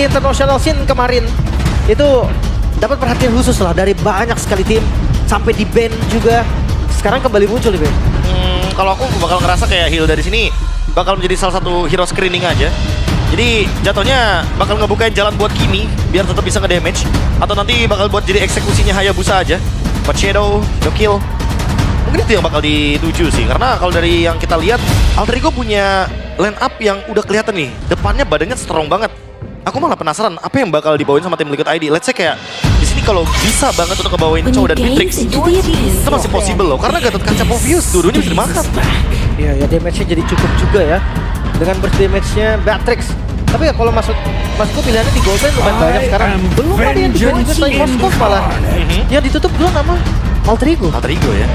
International scene kemarin itu dapat perhatian khusus lah dari banyak sekali tim, sampai di ban juga. Sekarang kembali muncul nih, Ben. Kalau aku bakal ngerasa kayak Hilda di sini bakal menjadi salah satu hero screening aja. Jadi jatuhnya bakal ngebukain jalan buat Kimi biar tetap bisa nge-damage, atau nanti bakal buat jadi eksekusinya Hayabusa aja. Buat Shadow, no kill. Mungkin itu yang bakal dituju sih, karena kalau dari yang kita lihat Alter Ego punya line up yang udah kelihatan nih, depannya badannya strong banget. Aku malah penasaran apa yang bakal dibawain sama tim Liquid ID. Let's say kayak di sini kalau bisa banget untuk ngebawain Chow dan Matrix, itu masih possible loh, karena Gatot Kaca Povius dua-duanya bisa dimakan. Iya ya, damage-nya jadi cukup juga ya dengan burst damage-nya Matrix. Tapi ya kalau maksudku pilihannya di Goldline lumayan banyak sekarang. Belum ada yang dibawain selain Moskov malah. Yang ditutup dulu nama Alter Ego. Alter Ego ya.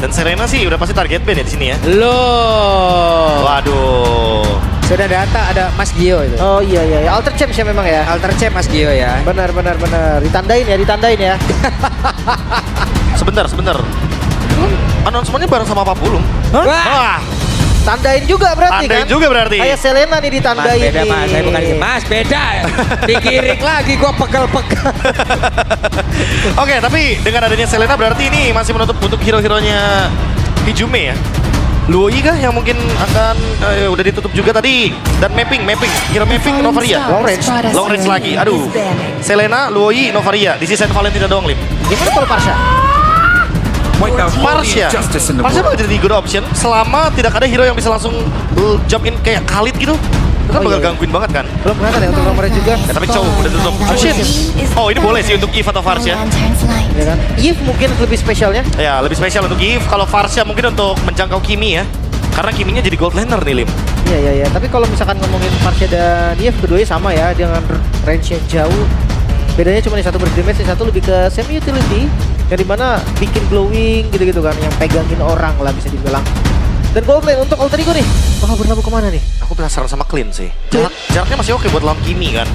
Dan Serena sih udah pasti target ban ya di sini ya. Loh. Waduh. Sudah data ada Mas Gio itu. Oh iya iya, Alter Champs ya memang ya. Alter Champ Mas Gio ya. Benar. Ditandain ya. Sebentar. Announcementnya bareng sama Pak Pulung. Hah? Wah, Tandain juga berarti tandain kan? juga berarti. Kayak Selena nih Mas ditandain beda nih. Mas, saya bukan Mas beda. Dikirik lagi gua pegel-pegel. Oke, tapi dengan adanya Selena berarti ini masih menutup untuk hero-heronya Hijume ya. Luoi kah yang mungkin akan udah ditutup juga tadi, dan mapping hero mapping Novaria long range lagi. Aduh, Selena, Luoi, Novaria di sisa Valentina doang, Lim. Gimana kalau Parsha? Parsha bakal jadi good option selama tidak ada hero yang bisa langsung jump in kayak Khalid gitu. Itu kan bakal iya. gangguin banget kan. Belum kelihatan ya untuk nomornya juga. Ya, tapi Chow udah tutup. Oh shit. Oh, ini boleh sih untuk Eve atau Varsha. Ya kan? Eve mungkin lebih spesialnya. Ya, lebih spesial untuk Eve. Kalau Varsha mungkin untuk menjangkau Kimi ya. Karena Kiminya jadi gold laner nih, Lim. Iya. Tapi kalau misalkan ngomongin Parsha dan Eve, keduanya sama ya dengan range yang jauh. Bedanya cuma yang satu burst damage, yang satu lebih ke semi utility, yang dimana bikin glowing gitu-gitu kan, yang pegangin orang lah bisa dibilang. Dan Goldline untuk Alter Ego nih, bakal berlabuh kemana nih? Aku penasaran sama Clean sih. Jaraknya masih oke buat lawan Kimi kan.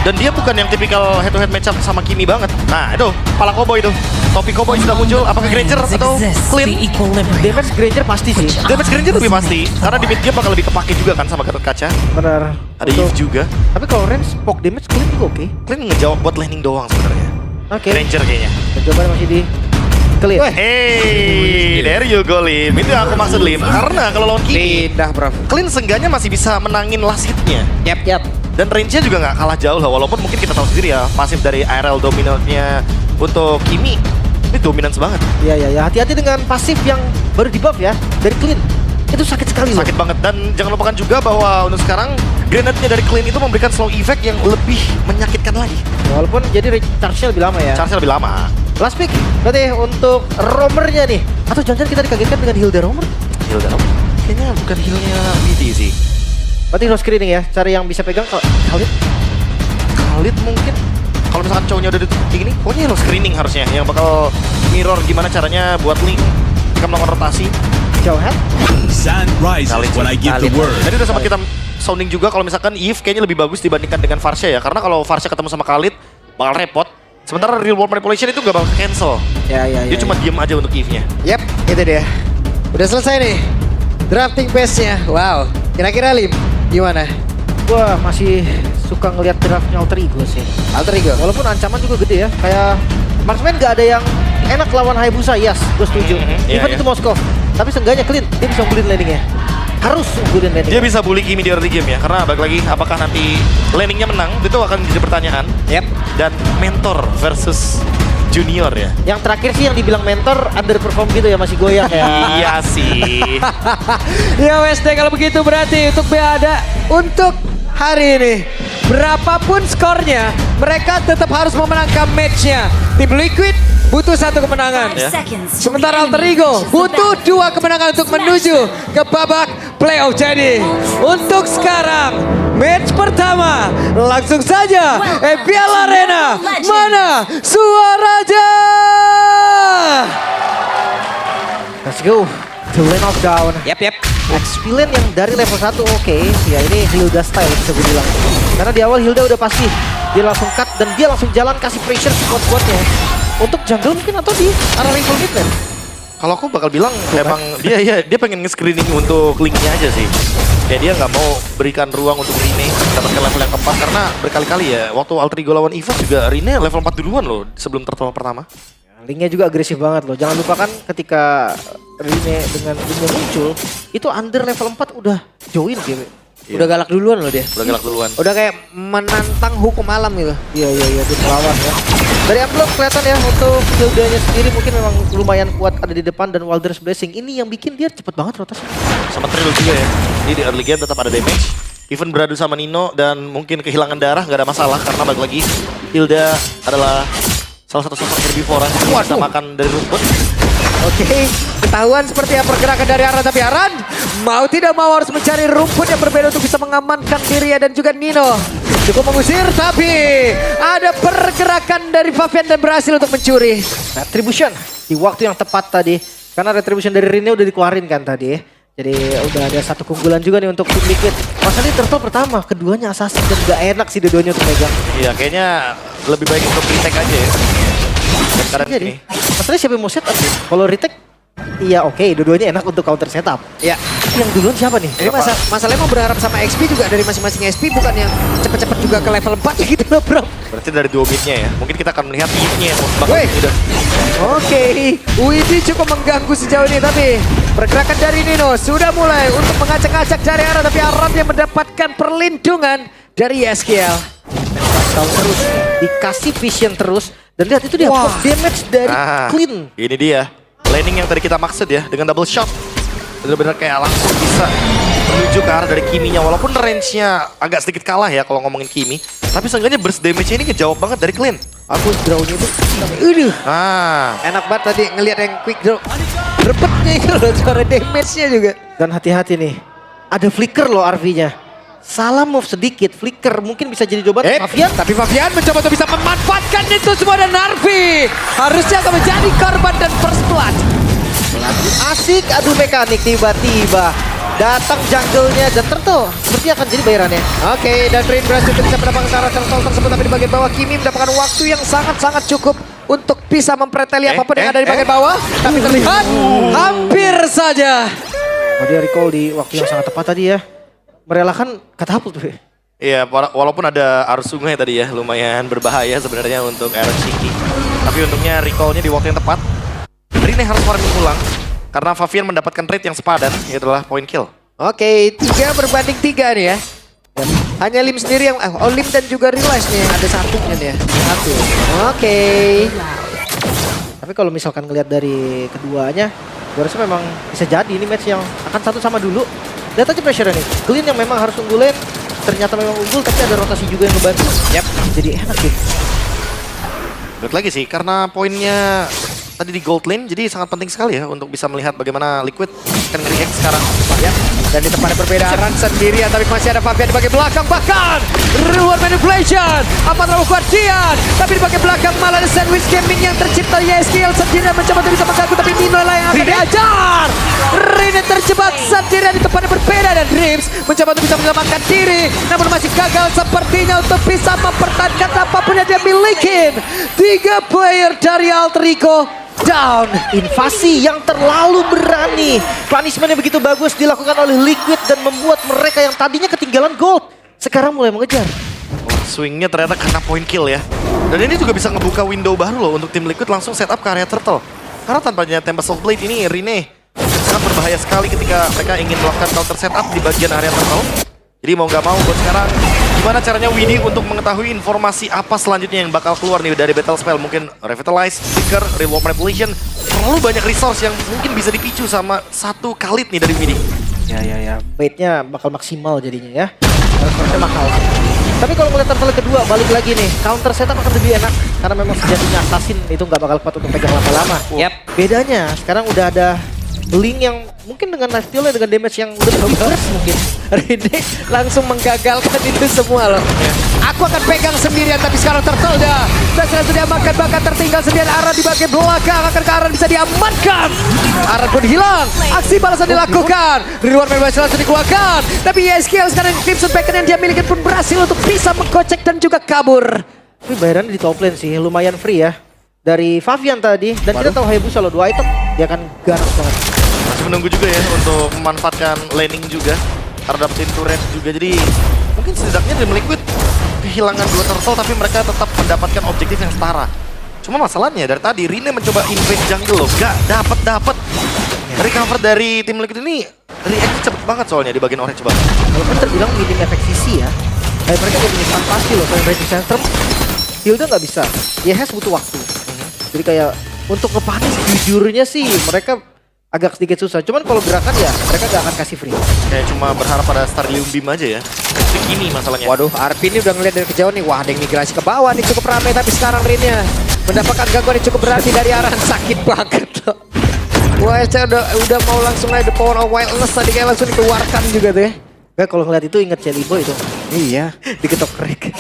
Dan dia bukan yang tipikal head to head matchup sama Kimi banget. Nah itu, pala cowboy itu. Topi cowboy sudah muncul, apakah Granger atau Clean? Damage Granger pasti sih. Damage Granger lebih pasti, karena di mid game bakal lebih kepake juga kan sama Gatot Kaca. Benar. Ada Eve juga. Tapi kalau range poke damage Clean juga oke. Clean ngejawab buat landing doang sebenarnya. Oke. Granger kayaknya. Jawabannya masih di Clean. Hey, there you go, Lim. Itu yang aku maksud, Lim. Karena kalau lawan Kimi, Pindah, Bro. Clean seenggaknya masih bisa menangin last hit-nya. Yap. Dan range-nya juga nggak kalah jauh lah, walaupun mungkin kita tahu sendiri ya, pasif dari ARL dominantnya untuk Kimi ini dominance banget. Iya. Hati-hati dengan pasif yang baru di buff ya dari Clean. Itu sakit sekali loh. Sakit banget. Dan jangan lupakan juga bahwa untuk sekarang grenade-nya dari Clean itu memberikan slow effect yang lebih menyakitkan lagi. Walaupun jadi charge-nya lebih lama ya. Charge-nya lebih lama. Last pick berarti untuk roamernya nih. Atau jangan-jangan kita dikagetkan dengan Hilda roamer? Hilda, kayaknya bukan heal-nya BD sih. Berarti no screening ya, cari yang bisa pegang Khalid mungkin. Kalau misalkan cowoknya udah ditutup kayak gini, pokoknya no screening harusnya. Yang bakal mirror gimana caranya buat Link jika melakukan rotasi. jauh head. Sun rises when I give the word. Jadi udah sempat kita sounding juga kalau misalkan Eve kayaknya lebih bagus dibandingkan dengan Varsha ya. Karena kalau Varsha ketemu sama Khalid, bakal repot. Sementara real world manipulation itu gak bakal cancel. Ya. Dia cuma diem aja untuk Eve-nya. Yap, itu dia. Udah selesai nih. Drafting base-nya. Wow. Kira-kira Lim, gimana? Gua masih suka ngelihat draftnya Alter Ego sih. Alter Ego. Walaupun ancaman juga gede ya. Kayak marksman gak ada yang enak lawan Hayabusa, yes, gue setuju. Even itu Moskov. Tapi seenggaknya Clean, dia bisa unggulin landingnya. Harus unggulin landingnya. Dia bisa bully Kimi di early game ya. Karena balik lagi, apakah nanti landingnya menang, itu akan jadi pertanyaan. Yap. Dan mentor versus junior ya. Yang terakhir sih yang dibilang mentor underperform gitu ya, masih goyang ya. Iya sih. Ya WSD kalau begitu berarti untuk Beada untuk hari ini berapapun skornya mereka tetap harus memenangkan matchnya. Tim Liquid butuh satu kemenangan. Ya. Sementara Alter Ego butuh 2 kemenangan untuk menuju ke babak playoff. Jadi untuk sekarang match pertama langsung saja EPL Arena. Mana suaranya? Let's go. To lane of down. Yap. Expillion yang dari level 1 oke. Ya ini Hilda style bisa gue bilang. Karena di awal Hilda udah pasti. Dia langsung cut dan dia langsung jalan kasih pressure squad-squadnya. Untuk jungle mungkin atau di arah rival mid lane. Kalau aku bakal bilang emang dia pengen nge-screening untuk linknya aja sih. Kayak dia nggak mau berikan ruang untuk Rene dapatkan level yang keempat karena berkali-kali ya waktu Alter Ego lawan Eva juga Rene level 4 duluan loh sebelum turtle pertama. Linknya juga agresif banget loh. Jangan lupakan ketika Rene dengan linknya muncul, itu under level 4 udah join dia. Iya. Udah galak duluan loh dia. Udah galak duluan. Udah kayak menantang hukum alam gitu. Iya, dia melawan ya. Dari Amblok kelihatan ya untuk Hildanya sendiri mungkin memang lumayan kuat ada di depan dan Walder's Blessing. Ini yang bikin dia cepet banget rotasi. Sama Trill juga ya. Jadi di early game tetap ada damage. Even beradu sama Nino dan mungkin kehilangan darah nggak ada masalah karena balik lagi Hilda adalah salah satu sosok herbivora yang bisa makan dari rumput. Oke, ketahuan seperti apa pergerakan dari Aran, tapi Aran mau tidak mau harus mencari rumput yang berbeda untuk bisa mengamankan dirinya dan juga Nino. Cukup mengusir, tapi ada pergerakan dari Fabian dan berhasil untuk mencuri. Retribution di waktu yang tepat tadi. Karena Retribution dari Rene udah dikeluarin kan tadi. Jadi udah ada satu keunggulan juga nih untuk tim Liquid. Masalahnya turtle pertama, keduanya assassin dan gak enak sih dua-duanya untuk megang. Iya kayaknya lebih baik untuk retake aja ya. Dan sekarang Jadi, ini. masalahnya siapa yang mau setup sih? Kalau retake, iya oke, dua-duanya enak untuk counter setup. Ya, Yang duluan siapa nih? ini masalahnya mau berharap sama XP juga dari masing-masing SP, bukan yang cepet-cepet juga ke level 4 gitu loh bro. Berarti dari duo midnya ya. Mungkin kita akan melihat midnya yang bakal Wih. udah. Oke, Widi cukup mengganggu sejauh ini, tapi pergerakan dari Nino sudah mulai untuk mengacak-acak dari Aran, tapi Aran yang mendapatkan perlindungan dari YSKL. Tahu terus, dikasih vision terus. Dan lihat itu dia, Wah. pop damage dari Clean. Ini dia. Laning yang tadi kita maksud ya dengan double shot. Benar-benar kayak langsung bisa menuju ke arah dari Kimi-nya. Walaupun range-nya agak sedikit kalah ya kalau ngomongin Kimi. Tapi seenggaknya burst damage-nya ini ngejawab banget dari Clean. Aku draw-nya itu, Enak banget tadi ngelihat yang quick draw. Repetnya itu loh, suara damage-nya juga. dan hati-hati nih. Ada flicker loh RV-nya. Salah move sedikit, flicker mungkin bisa jadi jawaban Fabian. Tapi Fabian mencoba untuk bisa memanfaatkan itu semua, dan Narvi harusnya akan menjadi korban dan first blood. Asik, adu mekanik tiba-tiba. Datang jungle-nya dan turtle seperti akan jadi bayarannya. Oke, dan Rin berhasil untuk bisa mendapatkan arah turtle tersebut, tapi di bagian bawah Kimi mendapatkan waktu yang sangat-sangat cukup untuk bisa mempreteli apapun yang ada di bagian bawah. Tapi terlihat hampir saja. Oh, dia recall di waktu yang sangat tepat tadi ya. Merelakan katapult tuh. Iya, walaupun ada arus sungai tadi ya, lumayan berbahaya sebenarnya untuk Aaron Shinky. Tapi untungnya recall-nya di waktu yang tepat. Rene harus farming ulang, karena Fabian mendapatkan trade yang sepadan, yaitu adalah point kill. Oke, 3 berbanding 3 nih ya. Dan hanya Lim sendiri yang, Lim dan juga Realize nih, ada satunya nih ya. Satu. Oke. Tapi kalau misalkan ngelihat dari keduanya, gue rasa memang bisa jadi ini match yang akan satu sama dulu. Lihat aja pressure nih. Clean yang memang harus unggulin, ternyata memang unggul tapi ada rotasi juga yang ngebantu. Yap. Jadi enak sih. Balik lagi sih, karena poinnya tadi di gold lane, jadi sangat penting sekali ya untuk bisa melihat bagaimana Liquid akan nge-react sekarang. Ya. Dan di tempat yang berbeda, Aran sendirian, tapi masih ada Fabian di bagian belakang. Bahkan reward manipulation, apa terlalu kuat Jian, tapi di bagian belakang malah ada sandwich gaming yang tercipta. YSKL sendirian mencoba untuk bisa mengganggu, tapi Nino lah yang akan diajar. Rene terjebak sendirian di tempat yang berbeda, dan Dreams mencoba untuk bisa menyelamatkan diri, namun masih gagal sepertinya untuk bisa mempertahankan apapun yang dia milikin. 3 player dari Alter Ego down. Invasi yang terlalu berani. Punishment-nya begitu bagus dilakukan oleh Liquid dan membuat mereka yang tadinya ketinggalan gold sekarang mulai mengejar. Swingnya ternyata karena point kill ya. Dan ini juga bisa ngebuka window baru loh untuk tim Liquid langsung setup ke area turtle. Karena tanpanya Tempest of Blade ini, Rene sangat berbahaya sekali ketika mereka ingin melakukan counter setup di bagian area turtle. Jadi mau nggak mau buat sekarang, gimana caranya Widi untuk mengetahui informasi apa selanjutnya yang bakal keluar nih dari battle spell. Mungkin Revitalize, Flicker, Reward Manipulation. Terlalu banyak resource yang mungkin bisa dipicu sama satu kalit nih dari Widi. Ya. Bait-nya bakal maksimal jadinya ya. Harusnya mahal. Tapi kalau melihat turtle kedua, balik lagi nih. Counter setup akan lebih enak. Karena memang sejatinya assassin itu nggak bakal kuat untuk pegang lama-lama. Yap. Bedanya, sekarang udah ada Link yang mungkin dengan life steal dengan damage yang udah bagus mungkin. Rene langsung menggagalkan itu semua loh. Aku akan pegang sendirian, tapi sekarang Turtle dah berhasil diamankan, bahkan tertinggal sendirian. Aran di bagian belakang, akan ke Aran bisa diamankan. Aran pun hilang, aksi balasan dilakukan. Reward berhasil langsung dikeluarkan, tapi YSKL sekarang Crimson Beacon yang dia miliki pun berhasil untuk bisa mengkocek dan juga kabur. Tapi bayarannya di top lane sih, lumayan free ya. dari Favian tadi. Dan kita tahu Hayabusa loh 2 item. Dia akan ganas banget. Masih menunggu juga ya untuk memanfaatkan laning juga terhadap tim turret juga. Jadi mungkin setidaknya Dream Liquid kehilangan 2 turtle tapi mereka tetap mendapatkan objektif yang setara. Cuma masalahnya dari tadi Rine mencoba invade jungle loh, gak dapet. Recover dari tim Liquid ini react cepet banget soalnya di bagian orange banget. Kalau kan terbilang minim efek sisi ya. Kayak mereka udah punya stun pasti loh. Kayak Raging Centrum, Hilda nggak bisa. Yes butuh waktu. Jadi kayak untuk ngepanis jujurnya sih mereka agak sedikit susah. Cuman kalau gerakan ya mereka gak akan kasih free. Kayak cuma berharap pada Starlium Beam aja ya. Ini masalahnya. Waduh, Arvin ini udah ngeliat dari kejauhan nih. Wah, ada yang migrasi ke bawah nih cukup ramai. Tapi sekarang Rinnya mendapatkan gangguan yang cukup berarti dari Aran. Sakit banget loh. Wah, saya udah mau langsung aja the power of wildness tadi kayak langsung dikeluarkan juga tuh ya. Gak kalau ngeliat itu inget Jelly Boy itu. Iya. Diketok crack.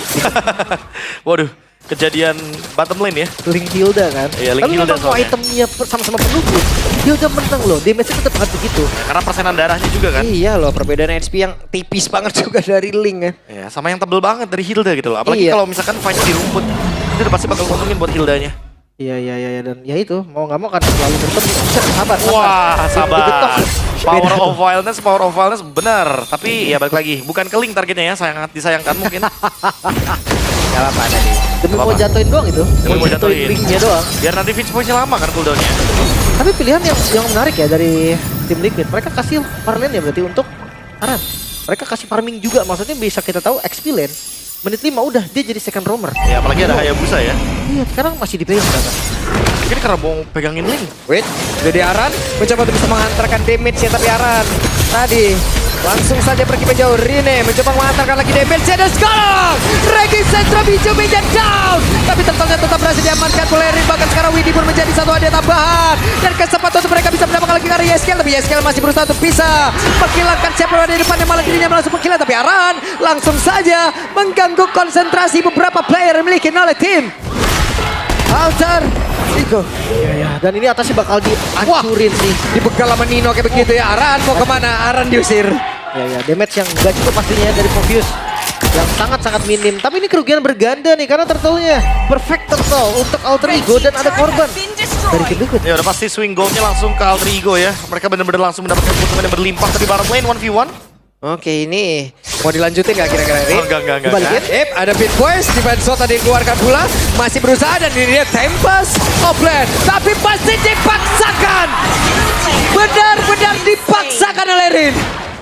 Waduh, kejadian bottom lane ya. Link Hilda kan. Iya, Link tapi Hilda memang kalau soalnya. itemnya sama-sama penuh pun Hilda menang loh. Damage-nya tetap akan begitu. Karena persenan darahnya juga kan. Iya loh, perbedaan HP yang tipis banget juga dari Link kan. Ya, sama yang tebel banget dari Hilda gitu loh. Apalagi Iya. kalau misalkan fight di rumput, itu udah pasti bakal nguntungin buat Hildanya. Iya dan ya itu mau nggak mau kan selalu bertemu. Sabar. Wah, Digetok. sabar. Power of violence benar. Tapi ya balik lagi, bukan ke Link targetnya ya, sangat disayangkan mungkin. Gak apa-apa tadi. Demi Apa-apa. mau jatuhin doang itu. Demi mau jatuhin. Linknya doang. Biar nanti Finch Points-nya lama kan cooldownnya. Tapi pilihan yang menarik ya dari tim Liquid. Mereka kasih farming ya berarti untuk Aran. Mereka kasih farming juga. Maksudnya bisa kita tahu XP lane. Menit 5 udah dia jadi second roamer. Ya apalagi ada Hayabusa ya. Iya sekarang masih di base kan. Mungkin karena mau pegangin Link. Wait, jadi Aran mencoba untuk bisa mengantarkan damage ya, tapi Aran tadi langsung saja pergi menjauh. Rine mencoba mengantarkan lagi damage dan sekarang Raging Centrum hijau meja down, tapi turtle-nya tetap berhasil diamankan oleh Rin. Bahkan sekarang Widi pun menjadi satu hadiah tambahan dan kesempatan untuk mereka bisa mendapatkan lagi karya Yeskel, tapi Yeskel masih berusaha untuk bisa menghilangkan siapa di depannya, malah dirinya langsung menghilang, tapi Aran langsung saja mengganggu konsentrasi beberapa player yang dimiliki oleh tim Alter Ego. Iya. Dan ini atasnya bakal dihancurin sih. Dibegal sama Nino kayak begitu ya. Aran mau kemana? Aran diusir. Ya damage yang gak cukup pastinya dari Provius. Yang sangat-sangat minim. Tapi ini kerugian berganda nih karena turtle-nya perfect turtle untuk Alter Ego dan ada korban dari tim Liquid. Ya udah pasti swing goal-nya langsung ke Alter Ego ya. Mereka benar-benar langsung mendapatkan keuntungan yang berlimpah. Tapi bottom lane 1v1. Oke, ini mau dilanjutin gak kira-kira ini? Oh, enggak. Dibalikin. Ada Pit Boys, defense shot tadi dikeluarkan pula. Masih berusaha dan dirinya Tempest offlane. Tapi pasti dipaksakan. Benar-benar dipaksakan oleh Rin.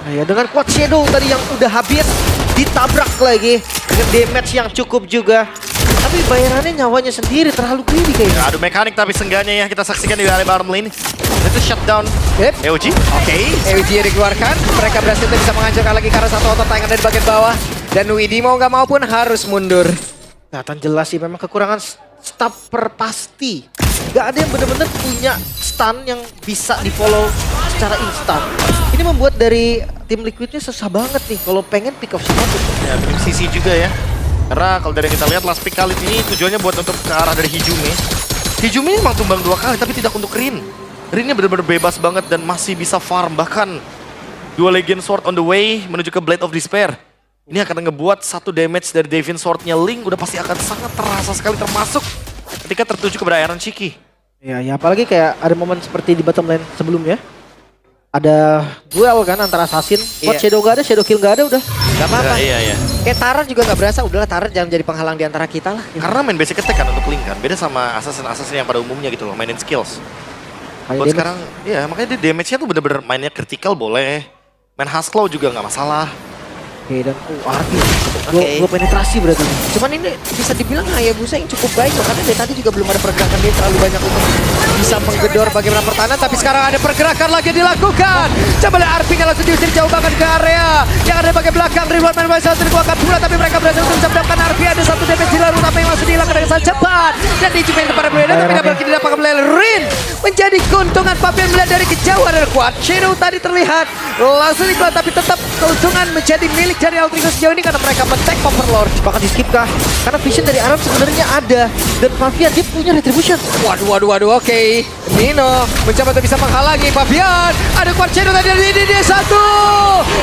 Nah, ya dengan quad shadow tadi yang udah habis ditabrak lagi dengan damage yang cukup juga. Tapi bayarannya nyawanya sendiri terlalu greedy kayaknya. Ya, adu mekanik tapi seenggaknya ya kita saksikan di area bottom lane. Itu shutdown Yep. EOG. Oke, EWG dikeluarkan. Mereka berhasil bisa menghancurkan lagi karena satu otot yang ada di bagian bawah. Dan Widi mau nggak mau pun harus mundur. Kelihatan jelas sih memang kekurangan stopper pasti. Gak ada yang bener-bener punya stun yang bisa di follow secara instan. Ini membuat dari tim Liquidnya susah banget nih kalau pengen pick off sesuatu. Ya, minim sisi juga ya. Karena kalau dari yang kita lihat last pick kali ini tujuannya buat untuk ke arah dari Hijume. Hijume emang tumbang 2 kali tapi tidak untuk Rin. Rinnya benar-benar bebas banget dan masih bisa farm. Bahkan 2 Legion Sword on the way menuju ke Blade of Despair. Ini akan ngebuat 1 damage dari Devin Sword-nya Link udah pasti akan sangat terasa sekali termasuk ketika tertuju kepada Iron Shiki. Ya apalagi kayak ada momen seperti di bottom lane sebelumnya. Ada duel kan antara assassin. Quad Iya. shadow gak ada, shadow kill gak ada udah. Gak apa-apa. Iya. Kayak Taran juga nggak berasa. Udahlah Taran jangan jadi penghalang di antara kita lah. Karena main basic attack kan untuk Link kan. Beda sama assassin-assassin yang pada umumnya gitu loh, mainin skills. Kayak Buat damage. sekarang, ya makanya dia damage-nya tuh bener-bener mainnya critical boleh. Main Husklow juga nggak masalah. Oke dan Arvi. Oke. Gue penetrasi berarti. Cuman ini bisa dibilang Hayabusa yang cukup baik loh. Karena dari tadi juga belum ada pergerakan dia terlalu banyak untuk bisa menggedor bagaimana pertahanan. Tapi sekarang ada pergerakan lagi dilakukan. Coba lihat Arvinya langsung diusir jauh banget ke area yang ada di bagian belakang. Reward main langsung dikeluarkan pula. Tapi mereka berhasil untuk bisa mendapatkan Arvi. Ada 1 damage di lalu tapi yang langsung dihilangkan dengan sangat cepat. Dan dijumain kepada Bleda. Tapi dapat didapatkan oleh Rin. Menjadi keuntungan Fabian melihat dari kejauhan. Dan Quad Shadow tadi terlihat langsung dikeluar. Tapi tetap keuntungan menjadi milik dari Altrigo sejauh ini karena mereka men-take Overlord. Bakal di skip kah? Karena vision dari Aram sebenarnya ada. Dan Favian dia punya retribution. Waduh, oke. Nino mencoba untuk bisa menghalangi Fabian. Ada Quad Shadow tadi dari dia 1.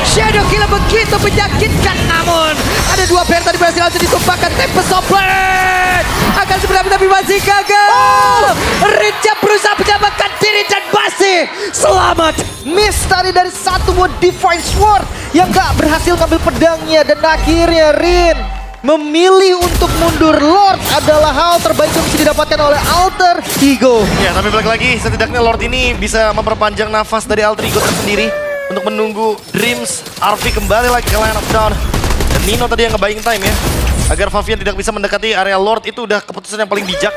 Shadow killer begitu menyakitkan namun ada 2 player tadi berhasil langsung ditumpahkan. Tempest of Blade akan sebenarnya tapi masih gagal. Rinca berusaha menyelamatkan diri dan masih selamat. Miss tadi dari satu buat Divine Sword yang gak berhasil ngambil pedangnya. Dan akhirnya Rin memilih untuk mundur. Lord adalah hal terbaik yang bisa didapatkan oleh Alter Ego. Ya, tapi balik lagi, setidaknya Lord ini bisa memperpanjang nafas dari Alter Ego tersendiri untuk menunggu Dreams RV kembali lagi ke line of down. Dan Nino tadi yang nge-buying time ya, agar Favian tidak bisa mendekati area Lord. Itu udah keputusan yang paling bijak.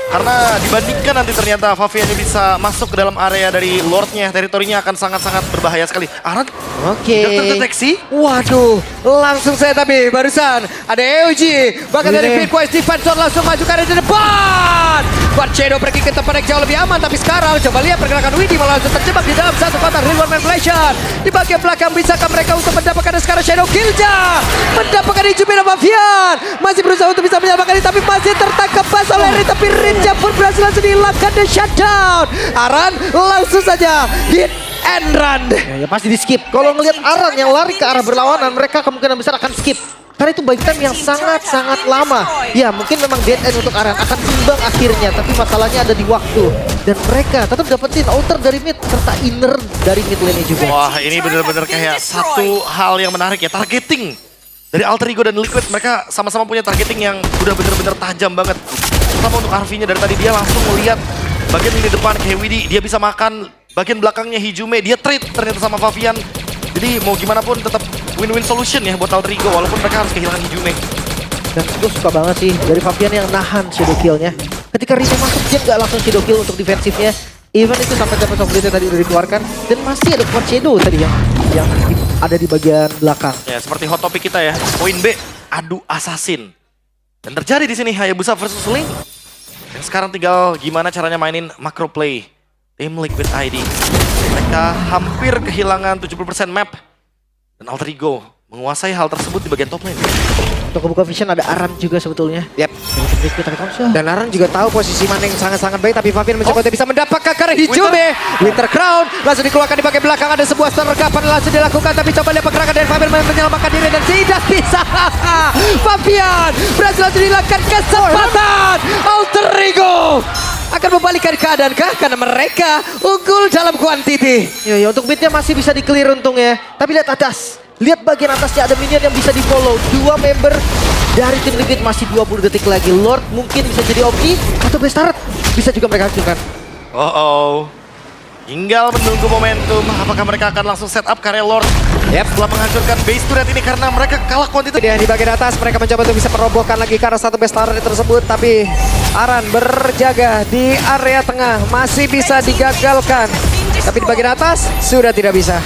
Karena dibandingkan nanti ternyata Favian bisa masuk ke dalam area dari Lordnya, teritorinya akan sangat-sangat berbahaya sekali. Aran Oke. tidak terdeteksi. Waduh, langsung saya tapi barusan ada EOG. Bahkan dari Bitcoin Defensor langsung maju ke area depan. Shadow pergi ke tempat yang jauh lebih aman. Tapi sekarang coba lihat pergerakan Widi malah langsung terjebak di dalam satu kotak Real One Manipulation. Di bagian belakang bisakah mereka untuk mendapatkan sekarang Shadow Killja. Mendapatkan Ijumi dan Favian. Masih berusaha untuk bisa menyelamatkan ini tapi masih tertangkap pas oleh Rin. Tapi Rinca pun berhasil langsung dihilangkan dan shutdown. Aran langsung saja hit and run. Ya pasti di skip. Kalau ngelihat Aran yang lari ke arah berlawanan, mereka kemungkinan besar akan skip. Karena itu buying time yang sangat-sangat lama. Ya mungkin memang dead end untuk Aran akan imbang akhirnya. Tapi masalahnya ada di waktu. Dan mereka tetap dapetin outer dari mid serta inner dari mid lane juga. Wah, ini benar-benar kayak satu hal yang menarik ya, targeting. Dari Alter Ego dan Liquid, mereka sama-sama punya targeting yang udah benar-benar tajam banget. Terutama untuk RV-nya, dari tadi dia langsung melihat bagian lini depan kayak Widi, dia bisa makan bagian belakangnya Hijume, dia trade ternyata sama Favian. Jadi mau gimana pun tetap win-win solution ya buat Alter Ego, walaupun mereka harus kehilangan Hijume. Dan gue suka banget sih dari Favian yang nahan shadow kill-nya. Ketika Rina masuk, dia nggak langsung shadow kill untuk defensifnya. Even itu sampai dapat soft tadi udah dikeluarkan. Dan masih ada quad shadow tadi yang ada di bagian belakang. Ya, seperti hot topic kita ya. Poin B, adu assassin. Dan terjadi di sini Hayabusa versus Link. Dan sekarang tinggal gimana caranya mainin macro play. Tim Liquid ID. Mereka hampir kehilangan 70% map. Dan Alter Ego menguasai hal tersebut di bagian top lane. Untuk kebuka vision ada Aram juga sebetulnya. Yap. Dan Aran juga tahu posisi mana yang sangat-sangat baik, tapi Favian mencoba untuk bisa mendapatkan karena Hijume. Winter Crown langsung dikeluarkan di bagian belakang, ada sebuah sergapan langsung dilakukan, tapi coba lihat pergerakan dari Favian menyelamatkan diri dan tidak bisa. Favian berhasil langsung dilakukan kesempatan. Alter Ego akan membalikkan keadaan kah? Karena mereka unggul dalam kuantiti. Ya, untuk midnya masih bisa di-clear untungnya. Tapi lihat atas. Lihat bagian atasnya ada minion yang bisa di-follow. Dua member dari tim Liquid masih 20 detik lagi. Lord mungkin bisa jadi opsi atau Bestaret bisa juga mereka hancurkan. Tinggal menunggu momentum. Apakah mereka akan langsung set up karya Lord? Yap. Setelah menghancurkan base turret ini karena mereka kalah kuantitas. Di bagian atas mereka mencoba untuk bisa merobohkan lagi karena satu base turret tersebut, tapi Aran berjaga di area tengah masih bisa digagalkan. Tapi di bagian atas sudah tidak bisa.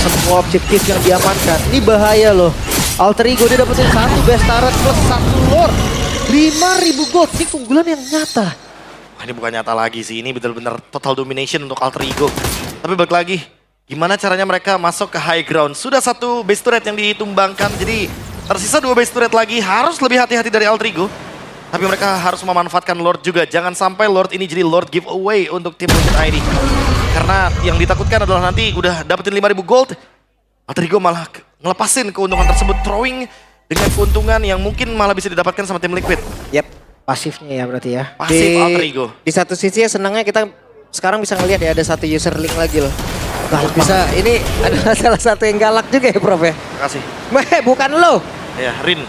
Semua objektif yang diamankan. Ini bahaya loh. Alter Ego dia dapetin satu Bestaret plus satu Lord. 5.000 gold. Ini keunggulan yang nyata. Ini bukan nyata lagi sih, ini benar-benar total domination untuk Alter Ego. Tapi balik lagi, gimana caranya mereka masuk ke high ground? Sudah satu base turret yang ditumbangkan, jadi tersisa 2 base turret lagi. Harus lebih hati-hati dari Alter Ego. Tapi mereka harus memanfaatkan Lord juga. Jangan sampai Lord ini jadi Lord giveaway untuk tim Liquid ID. Karena yang ditakutkan adalah nanti udah dapetin 5.000 gold, Alter Ego malah ngelepasin keuntungan tersebut, throwing dengan keuntungan yang mungkin malah bisa didapatkan sama tim Liquid. Yap. Pasifnya ya berarti ya. Pasif Alter Ego. Di satu sisi ya senangnya kita sekarang bisa ngelihat ya ada satu user link lagi loh. Galak bisa, ini adalah salah satu yang galak juga ya Prof ya. Makasih. Bukan lo. Ya, Rin.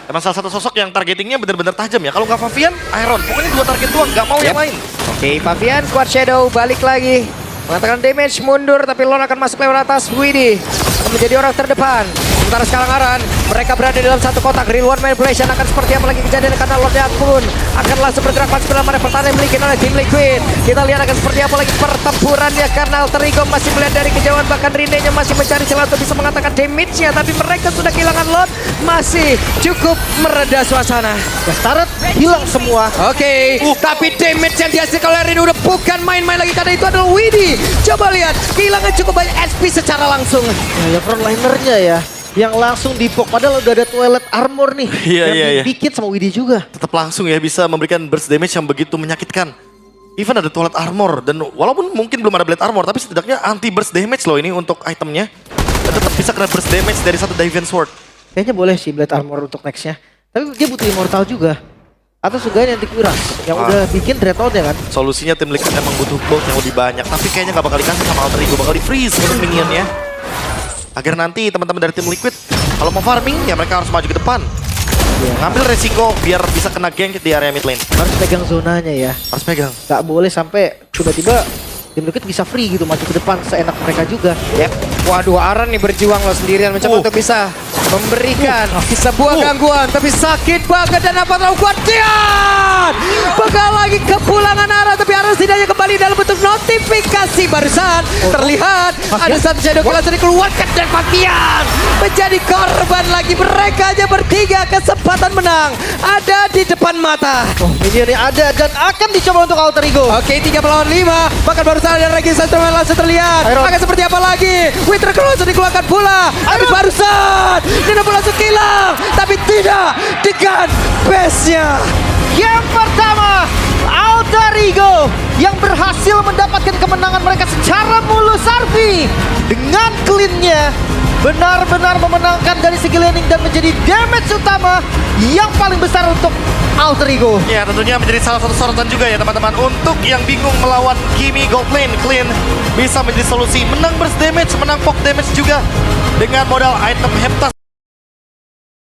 Emang salah satu sosok yang targetingnya benar-benar tajam ya. Kalau nggak Favian, Iron. Pokoknya 2 target doang, nggak mau yang lain. Oke, Favian, Quad Shadow balik lagi. Mengatakan damage mundur, tapi Lon akan masuk lewat atas. Widi akan menjadi orang terdepan. Sementara sekarang Aran, mereka berada dalam satu kotak. Real One Manipulation akan seperti apa lagi kejadian karena Lordnya pun akan langsung bergerak masuk dalam area pertahanan yang dimiliki oleh tim Liquid. Kita lihat akan seperti apa lagi pertempurannya karena Alter Ego masih melihat dari kejauhan, bahkan Rinenya masih mencari celah untuk bisa mengatakan damage-nya, tapi mereka sudah kehilangan Lord, masih cukup mereda suasana. Bestaret hilang semua. Oke, tapi damage yang dihasilkan oleh Rin udah bukan main-main lagi karena itu adalah Widi. Coba lihat, kehilangan cukup banyak SP secara langsung. Ya frontlinernya ya. Yang langsung dipok, padahal udah ada Twilight Armor nih. Iya. Bikin sama Widi juga. Tetap langsung ya bisa memberikan burst damage yang begitu menyakitkan. Even ada Twilight Armor, dan walaupun mungkin belum ada Blade Armor, tapi setidaknya anti burst damage loh ini untuk itemnya. Dan tetap bisa kena burst damage dari satu Divine Sword. Kayaknya boleh sih Blade Armor untuk nextnya. Tapi dia butuh Immortal juga. atau seenggaknya antivirus yang udah bikin Dreadnought-nya kan. Solusinya tim Liquid emang butuh gold yang lebih banyak, tapi kayaknya nggak bakal dikasih sama Alter Ego, bakal di-freeze untuk minionnya. Agar nanti teman-teman dari tim Liquid kalau mau farming ya mereka harus maju ke depan. Ngambil resiko biar bisa kena gank di area mid lane. Harus pegang zonanya ya. Harus pegang. Gak boleh sampai tiba-tiba tim Liquid bisa free gitu maju ke depan seenak mereka juga. Yep. Waduh, Aran nih berjuang loh sendirian mencoba untuk bisa memberikan sebuah gangguan, tapi sakit banget dan apa terlalu kuat Dian. Bakal lagi kepulangan Aran, tapi Aran setidaknya kembali dalam bentuk notifikasi barusan terlihat ada satu shadow kill yang dikeluarkan dan Fabian menjadi korban lagi. Mereka aja bertiga kesempatan menang ada di depan mata. Minionnya ada dan akan dicoba untuk Alter Ego. Oke, 3 melawan 5. Bahkan barusan ada lagi satu yang langsung terlihat. Iron. Akan seperti apa lagi? Winter Crown langsung dikeluarkan pula. Habis barusan. Nina pun langsung hilang. Tapi tidak dengan base-nya. Yang pertama, Alter Ego yang berhasil mendapatkan kemenangan mereka secara mulus. Arfi dengan clean-nya benar-benar memenangkan dari segi laning dan menjadi damage utama yang paling besar untuk Alter Ego. Ya tentunya menjadi salah satu sorotan juga ya teman-teman. Untuk yang bingung melawan Kimi gold lane clean, bisa menjadi solusi. Menang burst damage, menang poke damage juga dengan modal item Heptas.